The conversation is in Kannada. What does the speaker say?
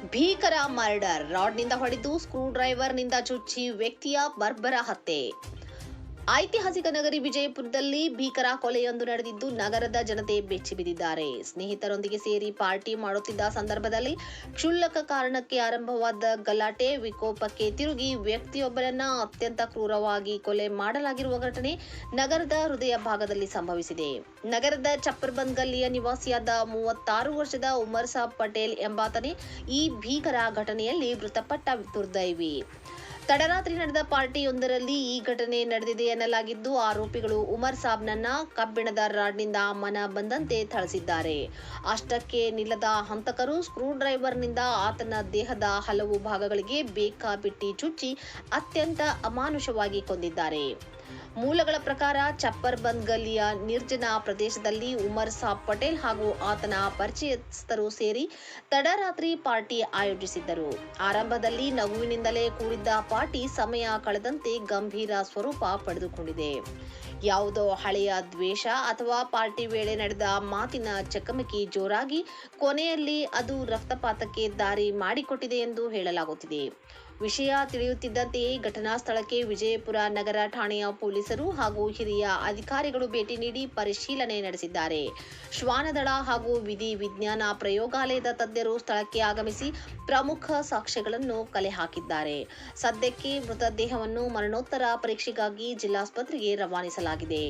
ಭೀಕರ ಮರ್ಡರ್, ರಾಡ್ನಿಂದ ಹೊಡೆದು ಸ್ಕ್ರೂ ಡ್ರೈವರ್ನಿಂದ ಚುಚ್ಚಿ ವ್ಯಕ್ತಿಯ ಬರ್ಬರ ಹತ್ಯೆ. ಐತಿಹಾಸಿಕ ನಗರಿ ವಿಜಯಪುರದಲ್ಲಿ ಭೀಕರ ಕೊಲೆಯೊಂದು ನಡೆದಿದ್ದು ನಗರದ ಜನತೆ ಬೆಚ್ಚಿಬಿದ್ದಿದ್ದಾರೆ. ಸ್ನೇಹಿತರೊಂದಿಗೆ ಸೇರಿ ಪಾರ್ಟಿ ಮಾಡುತ್ತಿದ್ದ ಸಂದರ್ಭದಲ್ಲಿ ಕ್ಷುಲ್ಲಕ ಕಾರಣಕ್ಕೆ ಆರಂಭವಾದ ಗಲಾಟೆ ವಿಕೋಪಕ್ಕೆ ತಿರುಗಿ ವ್ಯಕ್ತಿಯೊಬ್ಬರನ್ನ ಅತ್ಯಂತ ಕ್ರೂರವಾಗಿ ಕೊಲೆ ಮಾಡಲಾಗಿರುವ ಘಟನೆ ನಗರದ ಹೃದಯ ಭಾಗದಲ್ಲಿ ಸಂಭವಿಸಿದೆ. ನಗರದ ಚಪ್ಪರ್ಬಂದ್ ಗಲ್ಲಿಯ ನಿವಾಸಿಯಾದ 36 ವರ್ಷದ ಉಮರ್ ಸಾಬ್ ಪಟೇಲ್ ಎಂಬಾತನೇ ಈ ಭೀಕರ ಘಟನೆಯಲ್ಲಿ ಮೃತಪಟ್ಟ ದುರ್ದೈವಿ. ತಡರಾತ್ರಿ ನಡೆದ ಪಾರ್ಟಿಯೊಂದರಲ್ಲಿ ಈ ಘಟನೆ ನಡೆದಿದೆ ಎನ್ನಲಾಗಿದ್ದು, ಆರೋಪಿಗಳು ಉಮರ್ ಸಾಬ್ನನ್ನ ಕಬ್ಬಿಣದ ರಾಡ್ನಿಂದ ಮನ ಬಂದಂತೆ ಥಳಿಸಿದ್ದಾರೆ. ಅಷ್ಟಕ್ಕೆ ನಿಲ್ಲದ ಹಂತಕರು ಸ್ಕ್ರೂ ಡ್ರೈವರ್ನಿಂದ ಆತನ ದೇಹದ ಹಲವು ಭಾಗಗಳಿಗೆ ಬೇಕಾಬಿಟ್ಟಿ ಚುಚ್ಚಿ ಅತ್ಯಂತ ಅಮಾನುಷವಾಗಿ ಕೊಂದಿದ್ದಾರೆ. ಮೂಲಗಳ ಪ್ರಕಾರ ಚಪ್ಪರ್ಬಂದ್ ಗಲ್ಲಿಯ ನಿರ್ಜನ ಪ್ರದೇಶದಲ್ಲಿ ಉಮರ್ ಸಾಬ್ ಪಟೇಲ್ ಹಾಗೂ ಆತನ ಪರಿಚಯಸ್ಥರು ಸೇರಿ ತಡರಾತ್ರಿ ಪಾರ್ಟಿ ಆಯೋಜಿಸಿದ್ದರು. ಆರಂಭದಲ್ಲಿ ನಗುವಿನಿಂದಲೇ ಕೂಡಿದ್ದ ಪಾರ್ಟಿ ಸಮಯ ಕಳೆದಂತೆ ಗಂಭೀರ ಸ್ವರೂಪ ಪಡೆದುಕೊಂಡಿದೆ. ಯಾವುದೋ ಹಳೆಯ ದ್ವೇಷ ಅಥವಾ ಪಾರ್ಟಿ ವೇಳೆ ನಡೆದ ಮಾತಿನ ಚಕಮಕಿ ಜೋರಾಗಿ ಕೊನೆಯಲ್ಲಿ ಅದು ರಕ್ತಪಾತಕ್ಕೆ ದಾರಿ ಮಾಡಿಕೊಟ್ಟಿದೆ ಎಂದು ಹೇಳಲಾಗುತ್ತಿದೆ. ವಿಷಯ ತಿಳಿಯುತ್ತಿದ್ದಂತೆಯೇ ಘಟನಾ ಸ್ಥಳಕ್ಕೆ ವಿಜಯಪುರ ನಗರ ಠಾಣೆಯ ಪೊಲೀಸರು ಹಾಗೂ ಹಿರಿಯ ಅಧಿಕಾರಿಗಳು ಭೇಟಿ ನೀಡಿ ಪರಿಶೀಲನೆ ನಡೆಸಿದ್ದಾರೆ. ಶ್ವಾನದಳ ಹಾಗೂ ವಿಧಿ ವಿಜ್ಞಾನ ಪ್ರಯೋಗಾಲಯದ ತಜ್ಞರು ಸ್ಥಳಕ್ಕೆ ಆಗಮಿಸಿ ಪ್ರಮುಖ ಸಾಕ್ಷ್ಯಗಳನ್ನು ಕಲೆ ಹಾಕಿದ್ದಾರೆ. ಸದ್ಯಕ್ಕೆ ಮೃತದೇಹವನ್ನು ಮರಣೋತ್ತರ ಪರೀಕ್ಷೆಗಾಗಿ ಜಿಲ್ಲಾಸ್ಪತ್ರೆಗೆ ರವಾನಿಸಲಾಗಿದೆ.